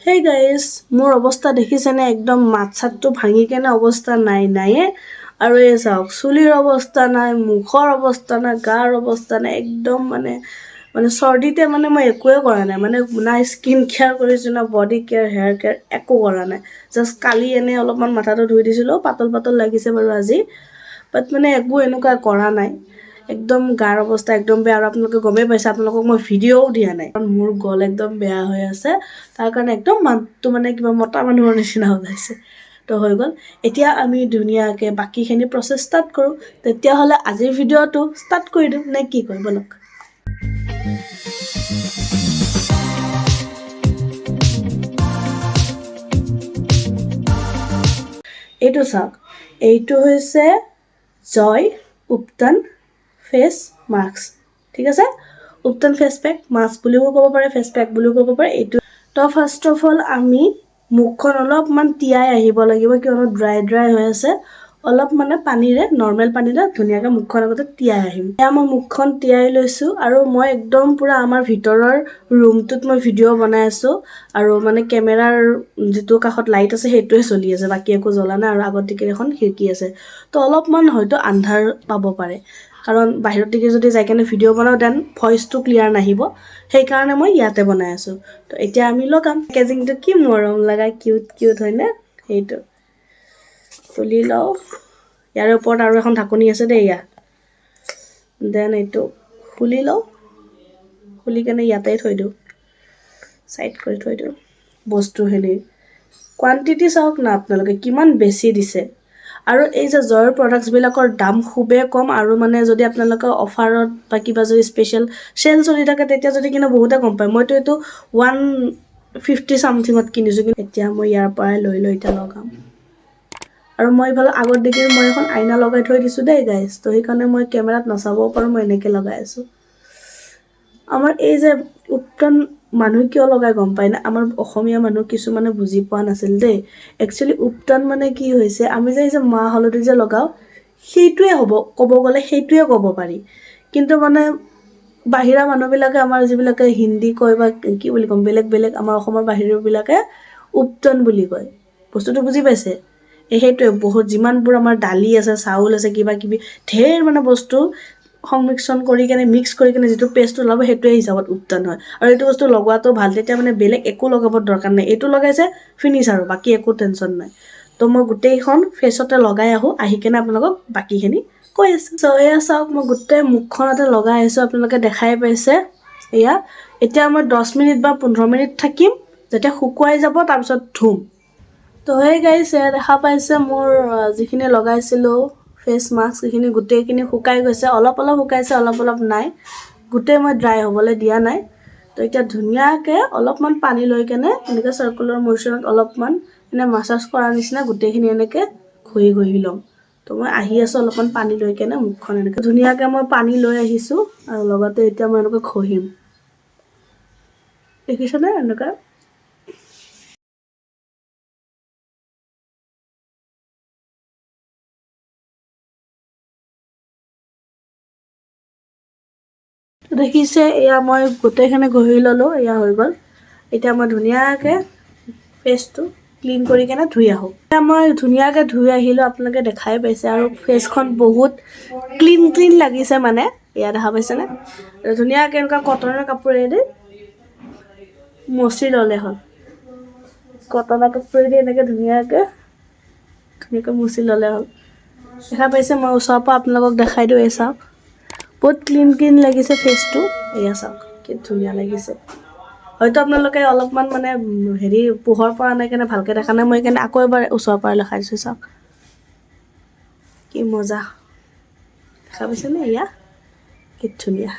Hey guys, মোৰ অৱস্থা দেখিছেনে একদম মাথাটো ভাঙি কেনে অৱস্থা নাইয়ে আৰু এই চাওক চুলিৰ অৱস্থা নাই মুখৰ অৱস্থা নাই গাৰ অৱস্থা নাই একদম মানে সৰ্দিতে মই একোৱে কৰা নাই না স্কিন কেয়াৰ কৰিছো না বডি কেয়াৰ হেয়াৰ কেয়াৰ একো কৰা নাই জাস্ট কালি এনে অলপমান মাথাটো ধুই দিছিলো পাতল পাতল লাগিছে বাৰু আজি বাট একো এনেকুৱা কৰা নাই একদম গাৰ অৱস্থা একদম বেয়া আৰু আপোনালোকে গমেই পাইছে আপোনালোকক মই ভিডিঅ'ও দিয়া নাই কাৰণ মোৰ গল একদম বেয়া হৈ আছে তাৰ কাৰণে একদম মানটো কিবা মতা মানুহৰ নিচিনা হৈছে তো হৈ গল এতিয়া আমি ধুনীয়াকে বাকিখিনি প্ৰসেস ষ্টাৰ্ট কৰো তেতিয়া হলে আজিৰ ভিডিঅ'টো ষ্টাৰ্ট কৰি দিম নে কি কয় বলক এইটো চাওক এইটো হৈছে জয় উপটান ফেস মাস্ক ঠিক আছে উপটান ফেস প্যাক মাস্ক বুলিও ক'ব পাৰে ফেস প্যাক বুলিও ক'ব পাৰে এইটো তো ফাৰ্স্ট অফ অল আমি মুখখন অলপমান তিয়াই আহিব লাগিব কিয়নো ড্ৰাই হৈ আছে অলপ পানীৰে নৰমাল পানীৰে ধুনীয়াকৈ মুখখন আগতে তিয়াই আহিম এয়া মই মুখখন তিয়াই লৈছো আৰু মই একদম পুৰা আমাৰ ভিতৰৰ ৰুমটোত মই ভিডিঅ' বনাই আছো আৰু কেমেৰাৰ যেটো কাখত লাইট আছে হেতুৱে চলি আছে বাকি একো জ্বলা নাই আৰু আগত দিকে এখন খিৰকি আছে তো অলপমান হয়তো আন্ধাৰ পাব পাৰে কাৰণ বাহিৰত দিকে যদি যাই কেনে ভিডিঅ' বনাও দেন ভয়েসটো ক্লিয়াৰ নাহিব সেই কাৰণে মই ইয়াতে বনাই আছো তো এতিয়া আমি লগাম পেকেজিংটো কি মৰম লাগা কিউট হয় না এইটো খুলি লও ইয়াৰ ওপৰত আৰু এখন ঢাকনি আছে দে ইয়া দেন এইটো খুলি লও খুলি কেনে ইয়াতে থৈ দিও সাইড কৰি থৈ দিও বস্তু হেলি কোৱান্টিটি চাওক না আপোনালোকে কিমান বেছি দিছে আৰু এই যে জয়ৰ প্ৰডাক্টস বিলাকৰ দাম খুবে কম আৰু যদি আপোনালোকে অফাৰত বা কিবা যদি স্পেশাল সেল চলি থাকে তেতিয়া যদি কিনা বহুতে কম পায় মইতো এটো 150 সামথিংত কিনিছো কিন্তু এতিয়া মই ইয়াৰ পৰাই লৈ এটা লগাম আৰু মই ভাল আগৰ দিকে মই এখন আইনা লগাই থৈ দিছো দেই গাইস তো সেইকাৰণে মই কেমেৰাত নচাবও পাৰো মই এনেকে লগাই আছো আমাৰ এই যে উপটান মানুহ কিয় লগাই গম পায় না আমাৰ অসমীয়া মানুহ কিছু বুজি পোৱা নাছিল দেই একচুয়ালি উপটান কি হৈছে আমি যে মাহ হলদি যে লগাও সেইটোৱে হ'ব ক'ব গলে সেইটোৱে ক'ব পাৰি কিন্তু বাহিৰা মানুহ বিলাকে আমাৰ যিবিলাকে হিন্দী কয় বা কি বুলি কম বেলেগ আমাৰ অসমৰ বাহিৰৰ বিলাকে উপটান বুলি কয় বস্তুটো বুজি পাইছে সেইটোৱে বহুত যিমানবোৰ আমাৰ দালি আছে চাউল আছে কিবা কিবি ঢেৰ বস্তু সংমিশ্ৰণ কৰি কেনে মিক্স কৰি কেনে যেটো পেষ্ট ওলাব হেতুৱে হিচাপত উপটান হয় আৰু এইটো বস্তু লগোৱাটো ভাল তেতিয়া বেলেগ একো লগাবৰ দৰকাৰ নাই এইটো লগাইছে ফিনিশ আৰু বাকি একো টেনচন নাই তো মই গুটেইখন ফেসতে লগাই আহি কেনে আপোনালোকক বাকিখিনি কৈ আছো সো এয়া চাওক মই গুটেই মুখখনতে লগাই আছো আপোনালোকে দেখাই পাইছে এয়া এতিয়া মই 10 মিনিট বা 15 মিনিট থাকিম যেতিয়া শুকুৱাই যাব তাৰ পিছত ধুম তো হে গাইস দেখা পাইছে মোৰ যিখিনি লগাইছিলো ফেস মাস্ক এইখিনি গুটেইখিনি শুকাই গৈছে অলপ শুকাইছে অলপ নাই গুটেই মই ড্ৰাই হ'বলৈ দিয়া নাই তো এতিয়া ধুনিয়াকে অলপমান পানী লৈ কেনে এনেকা সাৰ্কুলাৰ মোশনত অলপমান এনে মাসাজ কৰাৰ নিচিনা গুটেইখিনি এনেকে ঘুহি লম তো মই আহি আছো অলপমান পানী লৈ কেনে মুখখন এনেকে ধুনিয়াকে মই পানী লৈ আহিছো আৰু লগতে এতিয়া মই এনেকে ঘহিম দেখিছনে এনেকা দেখিছে এয়া মই গুটেইখিনি ঘহি ললো এয়া হৈ গল এতিয়া মই ধুনিয়াকে ফেসটো ক্লিন কৰি কেনে ধুই আহো এতিয়া মই ধুনিয়াকে ধুই আহিলো আপোনালোকে দেখাই পাইছে আৰু ফেসখন বহুত ক্লিন লাগিছে এয়া দেখা পাইছে না ধুনিয়াকে এনেকা কটনৰ কাপোৰেদি মচি ললে হল কটনৰ কাপোৰেদি এনেকে ধুনিয়াকে মচি ললে হল দেখা পাইছে মই ওচৰৰ পৰা আপোনালোকক দেখাই দিও এই চাওক বহুত ক্লিন লাগিছে ফেসটো এয়া চাওক কি ধুনিয়া লাগিছে হয়তো আপোনালোকে অলপমান হেৰি পোহৰ পৰা নাই কেনে ভালকে দেখা নাই মই কেনে আকৌ এবাৰ ওচৰৰ পৰা দেখাই দিছো চাওক কি মজা দেখা পাইছে নে এয়া কি ধুনিয়া